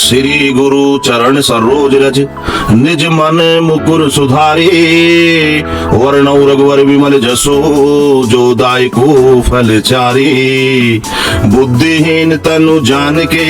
श्री गुरु चरण सरोज रज निज मन मुकुर सुधारी। वर्णौ रघुवर विमल जसो जो दायको फल चारी। बुद्धिहीन तनु जान के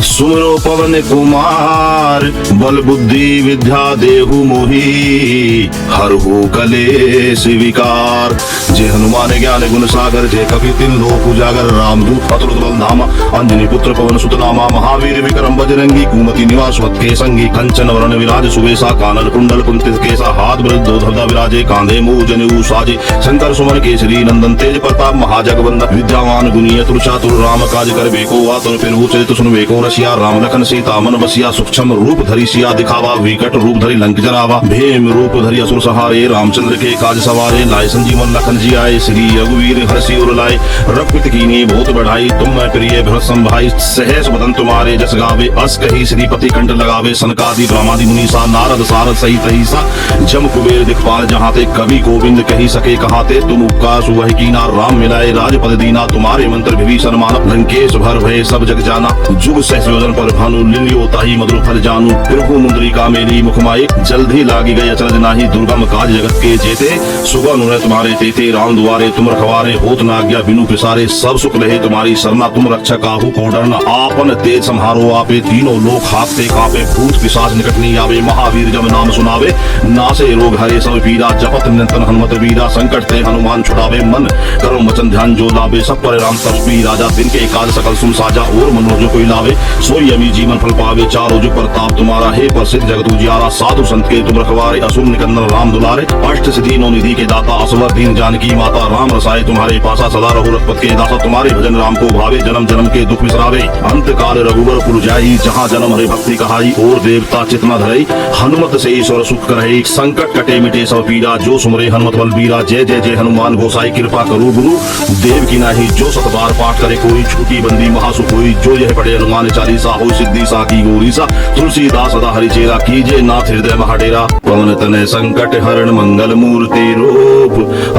सुमरो पवन कुमार। बल बुद्धि विद्या देहु मोहि हरहु कलेश विकार। जय हनुमान ज्ञान गुण सागर जय कपि तिन लोक उजागर। रामदूत अतुलित बल धामा अंजनी पुत्र पवन सुत नामा। महावीर विक्रम बजरंगी कुमति निवास वत के संगी। कंचन वरण विराज सुवेशा कानन कुंडल कुंतित केसा। हाथ वृद्ध धरधा विराजे कांधे मूज जनेऊ साजे। शंकर सुमन केसरी नंदन तेज प्रताप महाजगवंदन। विद्यावान गुणी अतुल चातुर राम काज कर बेको। आतुर फिरहु चरित सुन बेको रसिया। राम लखन सीता मन बसिया। सूक्ष्म रूप धरि सिया दिखावा। विकट रूप धरि लंक जरावा। भीम रूप धरि असुर सहारे। रामचंद्र के काज सवारे। लाए संजीवन लखन जी आए। श्री रघुवीर हर्षि उर लाए। रघुपति कीन्ही बहुत बढ़ाई। तुम मैं प्रिय भरत संभाई। सहस बदन तुम्हारे जस गावे। अस कही श्रीपति कंठ लगावे। सनकादि ब्रह्मादि मुनीसा नारद सारद सहित अहिसा। जम कुबेर दिखपाल जहाते। कवि गोविंद कही सके कहाते। तुम उपकार सुवह कीना। राम मिलाए राजपद दीना। तुम्हारे मंत्र विभीषण माना। लंकेश भर भय सब जग जाना। जुग सहस योजन पर भानु। लिलियो ताहि मधुर फल जानू। तिरहु मुंद्रिका मेरी मुखमाई। जल्दी लागी गई अचरज नाही। दुर्गम काज जगत के जेते। सुगम अनुग्रह तुम्हारे तेते। राम दुआरे तुम रखवारे। होत न आज्ञा बिनु पिसारे। सब सुख लहे तुम्हारी सरना। तुम रक्षा काहू को डरना। आपन तेज संहारो आपे। तीनों लोक हाथते कांपे। भूत पिशाच निकट नहीं आवे। महावीर जब नाम सुनावे। नासे रोग हरे सब पीरा। जपत निरंतर हनुमत वीरा। संकट ते हनुमान छुड़ावे। मन कर्म वचन ध्यान जो लावे। सब पर राम तपस्वी राजा। दिन के काज सकल सुन साजा। और मनोज कोई लावे सोई अमी जीवन फल पावे। चारों जुग प्रताप तुम्हारा है प्रसिद्ध जगत उजियारा। साधु संत के तुम रखवारे। असुर निकंदन राम दुलारे। अष्ट सिद्धि नौ निधि के दाता। असवर दीन जानकी माता। राम रसाए तुम्हारे पासा। सदा रघु रघुपत के दासा। तुम्हारे भजन राम को भावे। जन्म जन्म के दुख बिसरावे। अंत काल रघुवर पुर जाई। जहाँ जन्म हरे भक्ति कहाई। और देवता चित न धरई। हनुमत से ईश्वर सुख करई। संकट कटे मिटे सब पीरा। जो सुमरे हनुमत बल बीरा। जय जय जय हनुमान गोसाई। कृपा करो गुरु देव की नाही। जो सत बार पाठ करे कोई। छूटी बंदी महासुख होई। जो यह पढ़े हनुमान चालीसा। हो सिद्धि साकी गौरीसा। तुलसीदास सदा हरिचेरा। कीजे नाथ हृदय महाडेरा। पवन तनय संकट हरण मंगल मूर्ति रूप।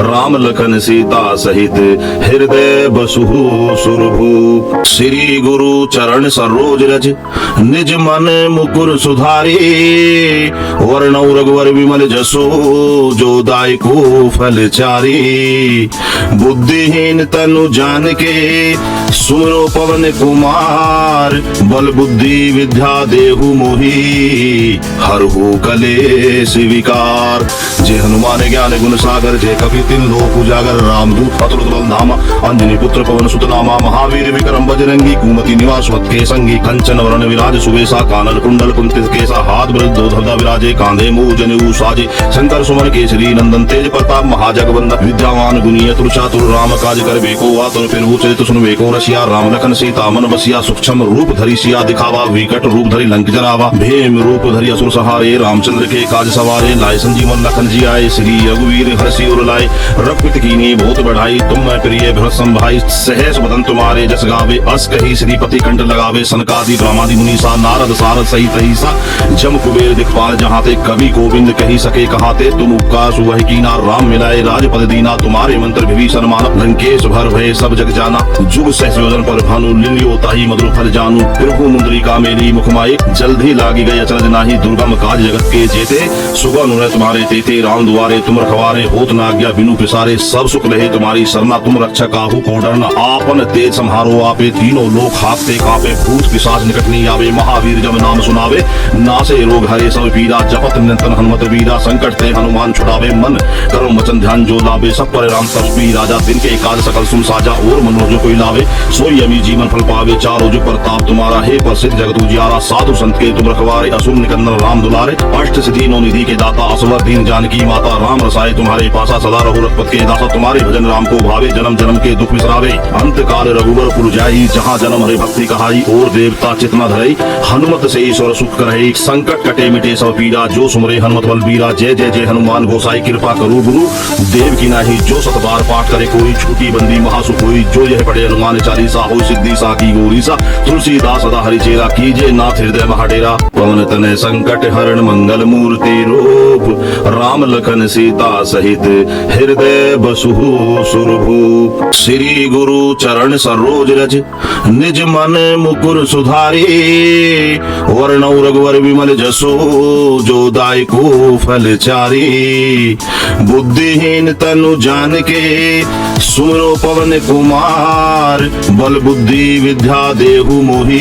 राम लखन सीता सहित हृदय बसहु सुरभूप। श्री गुरु चरण सरोज रज निज मन मुकुर सुधारी। वर्णौ रघुवर विमल जसो जो दायको फल चारी। बुद्धिहीन तनु जान के सुमरो पवन कुमार। बल बुद्धि विद्या देहु मोहि हरहु कलेश विकार। जय हनुमान ज्ञान गुण सागर जय कपि तिन लोक उजागर। रामदूत अतुलित बल धामा अंजनी पुत्र पवन सुत नामा। महावीर विक्रम बजरंगी कुमति निवास वत के संगी। कंचन वरण विराज सुवेशा कानन कुंडल कुंतित केसा। हाथ वृद्ध धरधा विराजे कांधे मूज जनेऊ साजे। शंकर सुमन केसरी नंदन तेज प्रताप महाजगवंदन। विद्यावान गुणी अतुल चातुर राम काज कर बेको। आतुर फिरहु चरित सुन बेको रसिया। राम लखन सीता मन बसिया। सूक्ष्म रूप धरि सिया दिखावा। विकट रूप धरि लंक जरावा। भीम रूप धरि असुर सहारे। रामचंद्र के काज सवारे। लाए संजीवन लखन जी आए। श्री रघुवीर हर्षि उर लाए। रघुपति कीन्ही बहुत बढ़ाई। तुम मैं प्रिय भरत संभाई। सहस बदन तुम्हारे जस गावे। अस कही श्रीपति कंठ लगावे। सनकादि ब्रह्मादि मुनीसा नारद सारद सहित अहिसा। जम कुबेर दिखपाल जहाते। कवि गोविंद कही सके कहाते। तुम उपकार सुवह कीना। राम मिलाए राजपद दीना। तुम्हारे मंत्र विभीषण माना। लंकेश भर भय सब जग जाना। जुग सहस योजन पर भानु। लिलियो ताहि मधुर फल जानू। तिरहु मुंद्रिका मेरी मुखमाई। जल्दी लागी गई अचरज नाही। दुर्गम काज जगत के जेते। सुगम अनुग्रह तुम्हारे तेते। राम दुआरे तुम रखवारे। होत न आज्ञा बिनु पिसारे। सब सुख लहे तुम्हारी सरना। तुम रक्षा काहू को डरना। आपन तेज संहारो आपे। तीनों लोक हाथते कांपे। भूत पिशाच निकट नहीं आवे। महावीर जब नाम सुनावे। नासे रोग हरे सब पीरा। जपत निरंतर हनुमत वीरा। संकट ते हनुमान छुड़ावे। मन कर्म वचन ध्यान जो लावे। सब पर राम तपस्वी राजा। दिन के काज सकल सुन साजा। और मनोज कोई लावे सोई अमी जीवन फल पावे। चारों जुग प्रताप तुम्हारा है प्रसिद्ध जगत उजियारा। साधु संत के तुम रखवारे। असुर निकंदन राम दुलारे। अष्ट सिद्धि नौ निधि के दाता। असवर दीन जानकी माता। राम रसाए तुम्हारे पासा। सदा रघु रघुपत के दासा। तुम्हारे भजन राम को भावे। जन्म जन्म के दुख बिसरावे। अंत काल रघुवर पुर जाई। जहाँ जन्म हरे भक्ति कहाई। और देवता चित न धरई। हनुमत से ईश्वर सुख करई। संकट कटे मिटे सब पीरा। जो सुमरे हनुमत बल बीरा। जय जय जय हनुमान गोसाई। कृपा करो गुरु देव की नाही। जो सत बार पाठ करे कोई। छूटी बंदी महासुख होई। जो यह पढ़े हनुमान चालीसा। हो सिद्धि साकी गौरीसा। तुलसीदास सदा हरिचेरा। कीजे नाथ हृदय महाडेरा। पवन तनय संकट हरण मंगल मूर्ति रूप। राम लखन सीता सहित हृदय बसहु सुरभूप। श्री गुरु चरण सरोज रज निज मन मुकुर सुधारी। वर्णौ रघुवर विमल जसो जो दायको फल चारी। बुद्धिहीन तनु जान के सुमरो पवन कुमार, बल बुद्धि विद्या देहु मोहि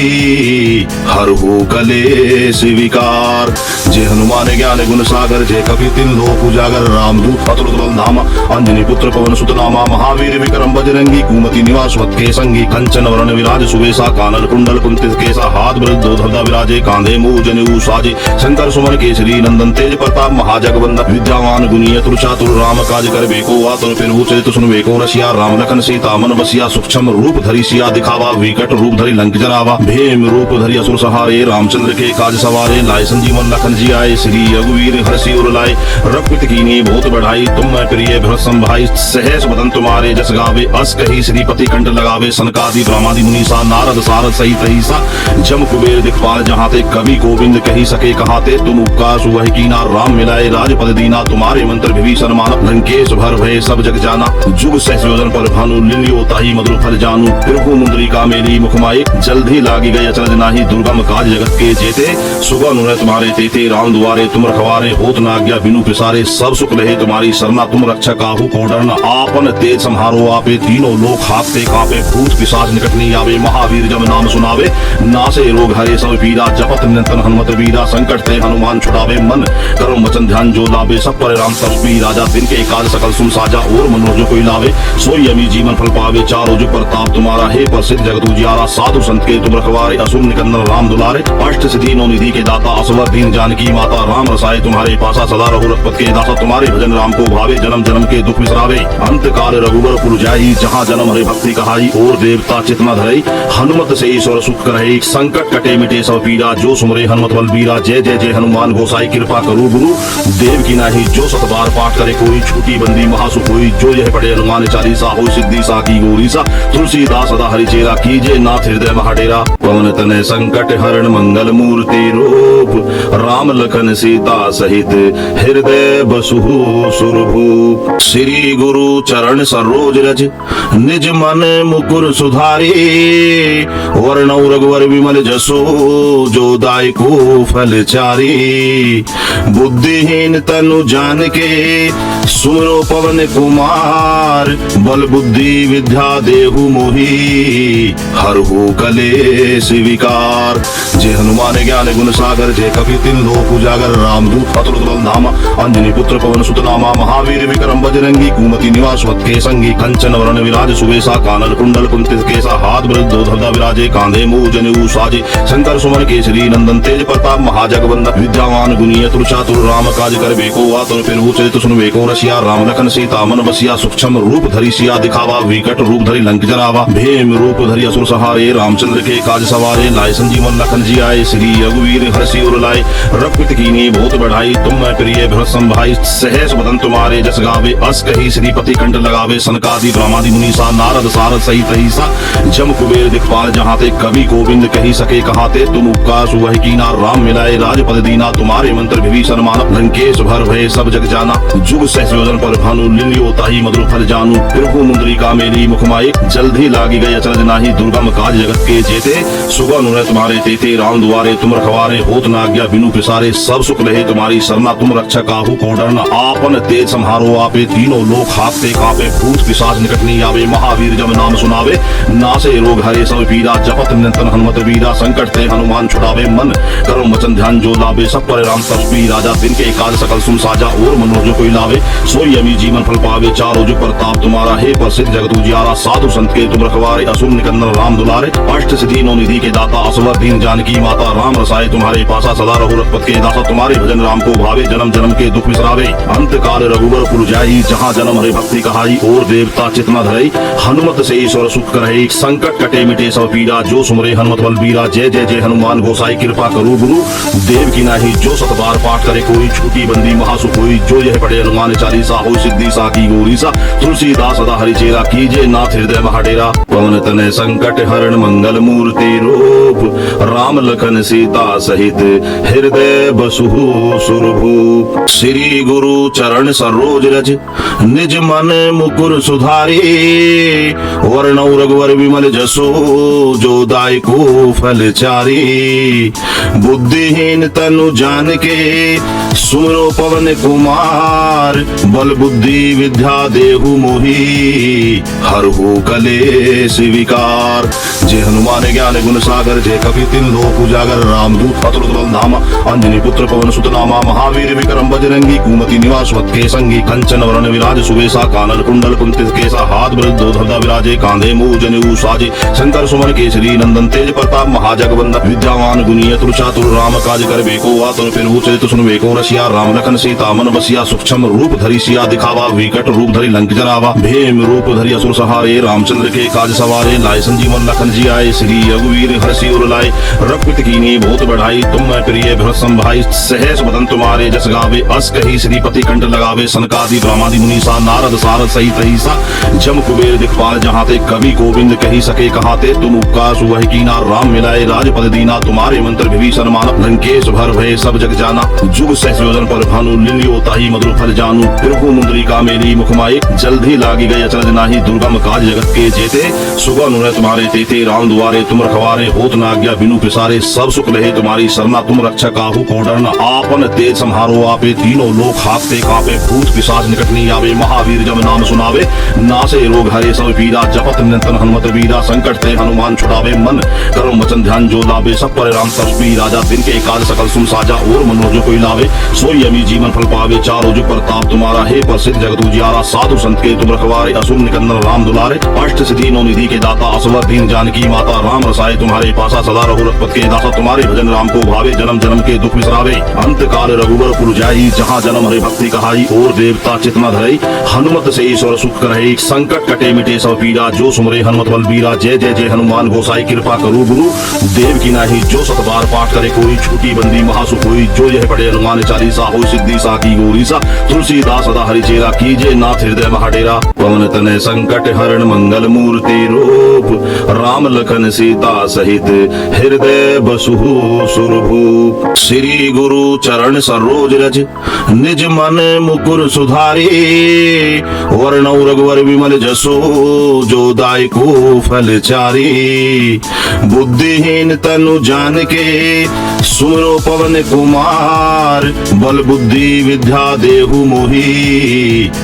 हरहु कलेश विकार। जय हनुमान ज्ञान गुण सागर, जय कपि तिन लोक उजागर। रामदूत अतुलित बल धामा, अंजनी पुत्र पवन सुत नामा। महावीर विक्रम बजरंगी, कुमति निवास वत के संगी। कंचन वरण विराज सुबेसा, कानन कुंडल कुंतित केसा। हाथ वृद्ध धरधा विराजे, कांधे मूज जनेऊ साजे। शंकर सुमन केसरी नंदन, तेज प्रताप महाजगवंदन। विद्यावान गुणी अतुल चातुर, राम काज करबेको आतुर। फिरहु चरित सुनबेको रसिया, राम लखन सीता मन बसिया। सूक्ष्म रूप धरि सिया दिखावा, विकट रूप धरि लंक जरावा। भीम रूप धरि असुर सहारे, रामचंद्र के काज सवारे। लाए संजीवन लखन जी आए, श्री रघुवीर हर्षि उर लाए। रघुपति कीन्ही बहुत बढ़ाई, तुम मैं प्रिय भरत भाई। सहस बदन तुम्हारे जस गावे, अस कही श्रीपति कंठ लगावे। सनकादि ब्रह्मादि मुनीसा, नारद सारद सहित रहीसा। जम कुबेर दिखपाल जहाँ ते, कवि गोविंद कही सके कहाते। तुम उपकार सुवह कीना, राम मिलाए राजपद दीना। तुम्हारे मंत्र विभीषण माना, लंकेश भर भय सब जग जाना। जुग सहस योजन पर भानु, लिलियो ताहि मधुर फल जानू। प्रभु मुद्रिका मेरी मुख माए, जल्दी लागी गई अचरज नाही। दुर्गम काज जगत के जेते, सुबह अनुरय तुम्हारे तेते। राम दुआरे तुम रखवारे, होत न आज्ञा बिनु पिसारे। सब सुख लहे तुम्हारी सरना, तुम रक्षा काहू को डरना। आपन तेज संहारो आपे, तीनों लोक हाथ ते कांपे। भूत पिशाच निकट नहीं आवे, महावीर जब नाम सुनावे। नासे रोग हरे सब पीरा, जपत निरंतर हनुमत वीरा। संकट ते हनुमान छुड़ावे, मन करो वचन ध्यान जो लावे। सब पर राम तपस्वी राजा, दिन के काज सकल सुन साजा। और मनोज कोई लावे, सोई अमी जीवन फल पावे। चारों जुग प्रताप तुम्हारा, हे प्रसिद्ध जगत उजियारा। साधु संत के तुम रखवारे, असुर निकंदन राम दुलारे। अष्ट सिद्धि नौ निधि के दाता, असवर दीन जानकी माता। राम रसाए तुम्हारे पासा, सदा रघु रघुपत के दासा। तुम्हारे भजन राम को भावे, जन्म जन्म के दुख बिसरावे। अंत काल रघुवर पुर जाई, जहाँ जन्म हरे भक्ति कहाई। और देवता चित न धरई, हनुमत से ईश्वर सुख करई। संकट कटे मिटे सब पीरा, जो सुमरे हनुमत बल बीरा। जय जय जय हनुमान गोसाई, कृपा करो गुरु देव की नाही। जो सत बार पाठ करे कोई, छूटी बंदी महासुख होई। जो यह पढ़े हनुमान चालीसा, हो सिद्धि साकी गौरीसा। तुलसीदास सदा हरिचेरा, कीजे नाथ हृदय महाडेरा। पवन तनय संकट हरण, मंगल मूर्ति रूप। राम लखन सीता सहित, हृदय बसहु सुरभूप। श्री गुरु चरण सरोज रज, निज मन मुकुर सुधारी। वर्णौ रघुवर विमल जसो जो दायको फल चारी। बुद्धिहीन तनु जान के सुमरो पवन कुमार। बल बुद्धि विद्या देहु मोहि हरहु कलेश विकार। जय हनुमान ज्ञान गुण सागर, जय कपि तिन लोक उजागर। रामदूत अतुलित बल धामा, अंजनी पुत्र पवन सुत नामा। महावीर विक्रम बजरंगी, कुमति निवास वत के संगी। कंचन वरण विराज सुबेसा, कानन कुंडल कुंतित केसा। हाथ वृद्ध धरधा विराजे, कांधे मूज जनेऊ साजे। शंकर सुमन केसरी नंदन, तेज प्रताप महाजगवंदन। विद्यावान गुणी अतुल चातुर, राम काज करबेको आतुर। फिरहु चरित सुनबेको रसिया, राम लखन सीता मन बसिया। सूक्ष्म रूप धरि सिया दिखावा, विकट रूप धरि लंक जरावा। भीम रूप धरि असुर सहारे, रामचंद्र के काज सवारे। लाए संजीवन लखन जी आए, श्री रघुवीर हर्षि उर लाए। रघुपति कीन्ही बहुत बढ़ाई, तुम मैं प्रिय भरत भाई। सहस बदन तुम्हारे जस गावे, अस कही श्रीपति कंठ लगावे। सनकादि ब्रह्मादि मुनीसा, नारद सारद सहित रहीसा। जम कुबेर दिखपाल जहाँ ते, कवि गोविंद कही सके कहाते। तुम उपकार सुवह कीना, राम मिलाए राजपद दीना। तुम्हारे मंत्र विभीषण माना, लंकेश भर भय सब जग जाना। जुग सहस योजन पर भानु, लिलियो ताहि मधुर फल जानू। प्रभु मुद्रिका मेरी मुख माए, जल्दी लागी गई अचरज नाही। दुर्गम काज जगत के जेते, सुबह अनुरय तुम्हारे तेते। राम दुआरे तुम रखवारे, होत न आज्ञा बिनु पिसारे। सब सुख लहे तुम्हारी सरना, तुम रक्षा काहू को डरना। आपन तेज संहारो आपे, तीनों लोक हाथ ते कांपे। भूत पिशाच निकट नहीं आवे, महावीर जब नाम सुनावे। नासे रोग हरे सब पीरा, जपत निरंतर हनुमत वीरा। संकट ते हनुमान छुड़ावे, मन करो वचन ध्यान जो लावे। सब पर राम तपस्वी राजा, दिन के काज सकल सुन साजा। और मनोज कोई लावे, सोई अमी जीवन फल पावे। चारों जुग प्रताप तुम्हारा, हे प्रसिद्ध जगत उजियारा। साधु संत के तुम रखवारे, असुर निकंदन राम दुलारे। अष्ट सिद्धि नौ निधि के दाता, असवर दीन जानकी माता। राम रसाए तुम्हारे पासा, सदा रघु रघुपत के दासा। तुम्हारे भजन राम को भावे, जन्म जन्म के दुख बिसरावे। अंत काल रघुवर पुर जाई, जहाँ जन्म हरे भक्ति कहाई। और देवता चित न धरई, हनुमत से ईश्वर सुख करई। संकट कटे मिटे सब पीरा, जो सुमरे हनुमत बल बीरा। जय जय जय हनुमान गोसाई, कृपा करो गुरु देव की नाही। जो सत बार पाठ करे कोई, छूटी बंदी महासुख होई। जो यह पढ़े हनुमान चालीसा, हो सिद्धि साकी गौरीसा। तुलसीदास सदा हरिचेरा, कीजे नाथ हृदय महाडेरा। पवन तनय संकट हरण, मंगल मूर्ति रूप राम लखन सीता सहित हृदय बसहु सुरभूप। श्री गुरु चरण सरोज रज निज मन मुकुर सुधारी, वर्णौ रघुवर विमल जसो जो दायको फल चारी। बुद्धिहीन तनु जान के सुमिरो पवन कुमार, बल बुद्धि विद्या देहु मोहि हरहु कलेश विकार। जय हनुमान ज्ञान गुण सागर, जय कपि तिन लोक उजागर। रामदूत अतुलित बल धामा, अंजनी पुत्र पवन सुत नामा। महावीर विक्रम बजरंगी, कुमति निवास वत के संगी। कंचन वरण विराज सुबेसा, कानन कुंडल कुंतित केसा। हाथ वृद्ध धनुधा विराजे, कांधे मूज जनेऊ साजे। शंकर सुमन केसरी नंदन, तेज प्रताप महाजगवंदन। विद्यावान गुणी अतुल चातुर, राम काज करबे को आतुर। फिरहु चरित सुनबे को रसिया, राम लखन सीता मन बसिया। सूक्ष्म रूप धरि सिया दिखावा, विकट रूप धरि लंक जरावा। भीम रूप धरि असुर सहारे, रामचंद्र के काज सवारे। लाए संजीवन लखन जी आए, श्री रघुवीर हर्षि उर लाए। रघुपति कीन्ही बहुत बढ़ाई, तुम मैं प्रिय भरत संभाई। सहस बदन तुम्हारे जस गावे, अस कही श्रीपति कंठ लगावे। सनकादि ब्रह्मादि मुनीसा, नारद सारद सहित अहिसा। जम कुबेर दिखपाल जहाँ ते, कवि गोविंद कही सके कहाते। तुम उपकार सुवहि कीना, राम मिलाए राजपद दीना। तुम्हारे मंत्र विभीषण मानत, लंकेश भर भय सब जग जाना। जुग सहस योजन पर भानु, लिलियो ताहि मधुर फल जानू। फिरहु मुंद्रिका मेली मुखमाए, जल्दी लागी गई अचरज नाही। दुर्गम काज जगत के जेते, सुगम अनुग्रह तुम्हारे तेते। राम दुआरे तुम रखवारे, होत न आज्ञा बिनु पिसारे। सब सुख लहे तुम्हारी सरना, तुम रक्षक काहू को डरना। आपन तेज सम्हारो आपे, तीनों लोक हाकते कांपे। भूत पिशाच निकट नहीं आवे, महावीर जब नाम सुनावे। नासे रोग हरे सब पीरा, जपत निरंतर हनुमत वीरा। संकट ते हनुमान छुड़ावे, मन कर्म वचन ध्यान जो लावे। सब पर राम तपस्वी राजा, दिन के काज सकल सुन साजा। और मनोज कोई लावे, सोई अमी जीवन फल पावे। चारों जुग प्रताप तुम्हारा, हे प्रसिद्ध जगत उजियारा। साधु संत के तुम रखवारे, असुर निकंदन राम दुलारे। अष्ट सिद्धि नौ निधि के दाता, असवर दीन जानकी माता। राम रसाए तुम्हारे पासा, सदा रघु रघुपत के दासा। तुम्हारे भजन राम को भावे, जन्म जन्म के दुख बिसरावे। अंत काल रघुवर पुर जाई, जहाँ जन्म हरि भक्ति कहाई। और देवता चित न धरई, हनुमत से ईश्वर सुख करई। संकट कटे मिटे सब पीरा, जो सुमरे हनुमत बल बीरा। जय जय जय हनुमान गोसाई, कृपा करो गुरु देव की नाही। जो सत बार पाठ करे कोई, छूटी बंदी महासुख होई। जो यह पढ़े हनुमान चालीसा, हो सिद्धि साकी गौरीसा। तुलसीदास सदा हरिचेरा, कीजे नाथ हृदय महाडेरा। पवन तनय संकट हरण, मंगल मूर्ति रूप राम लखन सीता सहित हृदय बसहु सुरभूप। श्री गुरु चरण सरोज रज निज मन मुकुर सुधारी, वर्णौ रघुवर विमल जसो जो दायको फल चारी। बुद्धिहीन तनु जान के सुमिरो पवन कुमार, बल बुद्धि विद्या देहु मोहि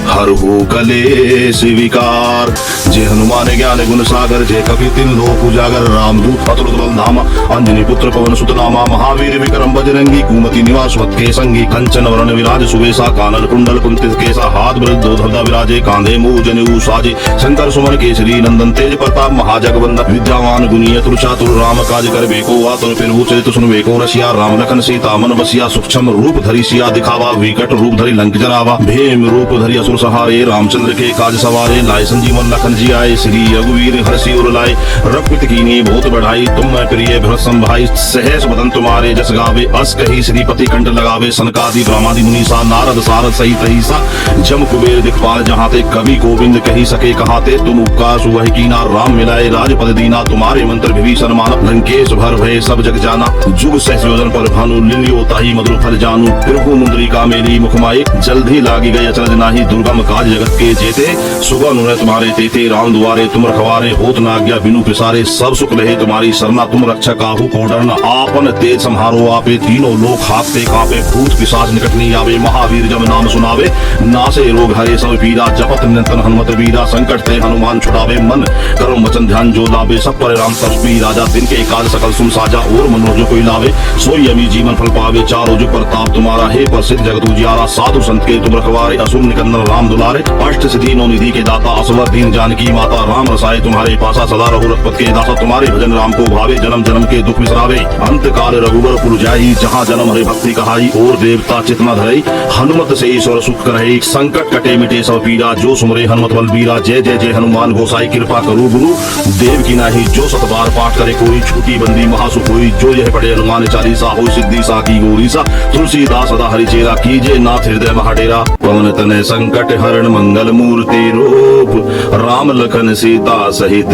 हरहु कलेश विकार। जय हनुमान ज्ञान गुण सागर, जय कपि तिन लोक उजागर। रामदूत अतुलित बल धामा, अंजनी पुत्र पवन सुत नामा। महावीर विक्रम बजरंगी, कुमति निवास वत के संगी। कंचन वरण विराज सुबेसा, कानन कुंडल कुंतित केसा। हाथ वृद्ध धनुधा विराजे, कांधे मूज जनेऊ साजे। शंकर सुमन केसरी नंदन, तेज प्रताप महाजगवंदन। विद्यावान गुणी अतुल चातुर, राम काज करबे को आतुर। फिरहु चरित सुनबे को रसिया, राम लखन सीता मन बसिया। सूक्ष्म रूप धरि सिया दिखावा, विकट रूप धरि लंक जरावा। भीम रूप धरि असुर सहारे, रामचंद्र के काज सवारे। लाए संजीवन लखन जी आए, श्री रघुवीर हर्षि उर लाए। रघुपति कीन्ही बहुत बढ़ाई, तुम मैं प्रिय भरत संभाई। सहस बदन तुम्हारे जस गावे, अस कही श्रीपति कंठ लगावे। सनकादि ब्रह्मादि मुनीसा, नारद सारद सहित अहिसा। जम कुबेर दिखपाल जहाँ ते, कवि गोविंद कही सके कहाते। तुम उपकार सुवहि कीना, राम मिलाए राजपद दीना। तुम्हारे मंत्र विभीषण मानत, लंकेश भर भय सब जग जाना। जुग सहस योजन पर भानु, लिलियो ताहि मधुर फल जानू। फिरहु मुंद्रिका मेली मुखमाए, जल्दी लागी गई अचरज नाही। दुर्गम काज जगत के जेते, सुगम अनुग्रह तुम्हारे तेते। राम दुआरे तुम रखवारे, होत न आज्ञा बिनु पिसारे। सब सुख लहे तुम्हारी सरना, तुम रक्षक काहू को डरना। आपन तेज सम्हारो आपे, तीनों लोक हाकते कांपे। भूत पिशाच निकट नहीं आवे, महावीर जब नाम सुनावे। नासे रोग हरे सब पीरा, जपत निरंतर हनुमत वीरा। संकट ते हनुमान छुड़ावे, मन कर्म वचन ध्यान जो लावे। सब पर राम तपस्वी राजा, दिन के काज सकल सुन साजा। और मनोज कोई लावे, सोई अमी जीवन फल पावे। चारों जुग प्रताप तुम्हारा, हे प्रसिद्ध जगत उजियारा। साधु संत के तुम रखवारे, असुर निकंदन राम दुलारे। अष्ट सिद्धि नौ निधि के दाता, असवर दीन जानकी माता। राम रसाए तुम्हारे पासा, सदा रघु रघुपत के दासा। तुम्हारे भजन राम को भावे, जन्म जन्म के दुख बिसरावे। अंत काल रघुवर पुर जाई, जहाँ जन्म हरि भक्ति कहाई। और देवता चित न धरई, हनुमत से ईश्वर सुख करई। संकट कटे मिटे सब पीरा, जो सुमरे हनुमत बल बीरा। जय जय जय हनुमान गोसाई, कृपा करो गुरु देव की नाही। जो सत बार पाठ करे कोई, छूटी बंदी महासुख होई। जो यह पढ़े हनुमान चालीसा, हो सिद्धि साकी गौरीसा। तुलसीदास सदा हरिचेरा, कीजे नाथ हृदय महाडेरा। पवन तनय संकट हरण, मंगल मूर्ति रूप राम लखन सीता सहित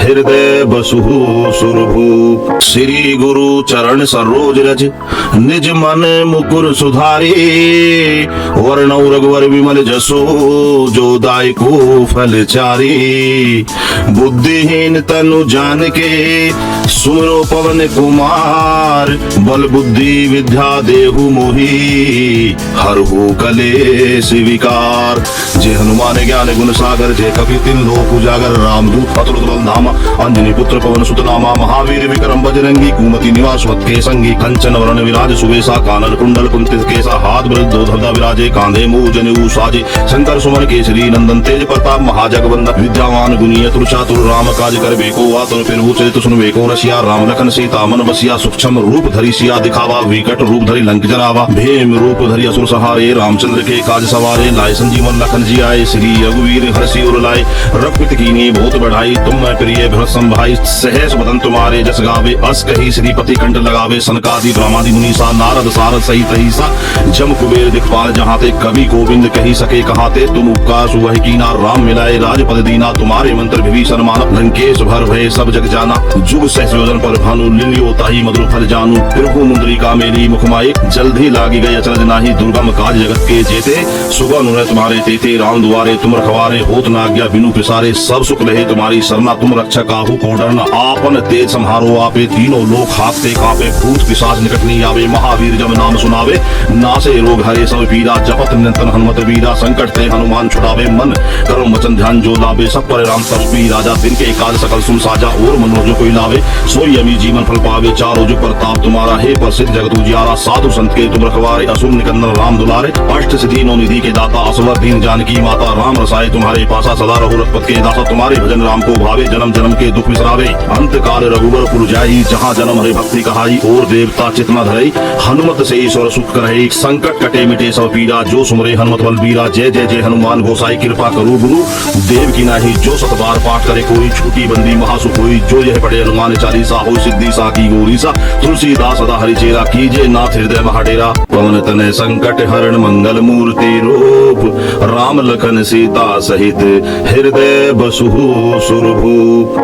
हृदय बसहु सुरभूप। श्री गुरु चरण सरोज रज निज मन मुकुर सुधारी, वरणौ रघुवर विमल जसो जो दायको फल चारी। बुद्धिहीन तनु जान के सुमरो पवन कुमार, बल बुद्धि विद्या देहु मोहि हरहु कलेश विकार। जय हनुमान ज्ञान गुण सागर, जय कपि तिन लोक उजागर। रामदूत अतुलित बल धामा, अंजनी पुत्र पवन सुत नामा। महावीर विक्रम बजरंगी, कुमति निवास वत्के संगी। कंचन वरण विराज सुवेशा, कानन कुंडल कुंतित केसा। हाथ वृद्ध धनुधा विराजे, कांधे मूज जनेऊ साजे। शंकर सुमन केसरी नंदन, तेज प्रताप महाजगवंदन। विद्यावान गुणी अतुल चातुर, राम काज करबेको आतुर। फिरहु चरित सुनबेको रसिया, राम लखन सीता मन बसिया। सूक्ष्म रूप धरि सिया दिखावा, विकट रूप धरि लंक जरावा। भीम रूप धरि असुर सहारे, रामचंद्र के काज सवारे। लाए संजीवन लखन जी आए, श्री रघुवीर हर्षि उर लाए। रघुपति कीन्ही बहुत बढ़ाई, तुम मैं प्रिय भरत संभाई। सहस बदन तुम्हारे जस गावे, अस कही श्रीपति कंठ लगावे। सनकादि ब्रह्मादि मुनीसा, नारद सारद सहित अहिसा। जम कुबेर दिखपाल जहाते, कवि गोविंद कही सके कहाते। तुम उपकार सुवह कीना, राम मिलाए राजपद दीना। तुम्हारे मंत्र विभीषण माना, लंकेश भर भय सब जग जाना। जुग सहस योजन पर भानु, लिलियो ताहि मधुर फल जानू। फिरहु मुंद्रिका मेरी मुखमाई, जल्दी लागी गई अचरज नाही। दुर्गम काज जगत के जेते, सुगम अनुग्रह तुम्हारे तेते। राम दुआरे तुम रखवारे, होत न आज्ञा बिनु पिसारे। सब सुख लहे तुम्हारी सरना, तुम रक्षा काहू को डरना। आपन तेज सम्हारो आपे, तीनों लोक हाकते कांपे। भूत पिशाच निकट नहीं आवे, महावीर जब नाम सुनावे। नासे रोग हरे सब पीरा, जपत निरंतर हनुमत वीरा। संकट ते हनुमान छुड़ावे, मन कर्म वचन ध्यान जो लावे। सब पर राम तपस्वी राजा, दिन के काज सकल सुन साजा। और मनोज जो कोई लावे, सोई अमी जीवन फल पावे। चारों जुग प्रताप तुम्हारा, हे प्रसिद्ध जगत उजियारा। साधु संत के तुम रखवारे, असुर निकंदन राम दुलारे। अष्ट सिद्धि नौ निधि के दाता, असवर दीन जानकी माता। राम रसाए तुम्हारे पासा, सदा रघु रघुपति के दासा। तुम्हारे भजन राम को भावे, जन्म जन्म के दुख बिसरावे। अंत काल रघुवर पुर जाई, जहाँ जन्म हरे भक्ति कहाई। और देवता चित न धरई, हनुमत से ईश्वर सुख करई। संकट कटे मिटे सब पीरा, जो सुमरे हनुमत बल बीरा। जय जय जय हनुमान गोसाई, कृपा करो गुरु देव की नाही। जो सत बार पाठ करे कोई, छूटी बंदी महासुख होई। जो यह पढ़े हनुमान चालीसा, हो सिद्धि साकी गौरीसा। तुलसीदास सदा हरिचेरा, कीजे नाथ हृदय महाडेरा। पवन तनय संकट हरण, मंगल मूर्ति रूप। राम लखन सीता सहित, हृदय बसहु सुरभूप।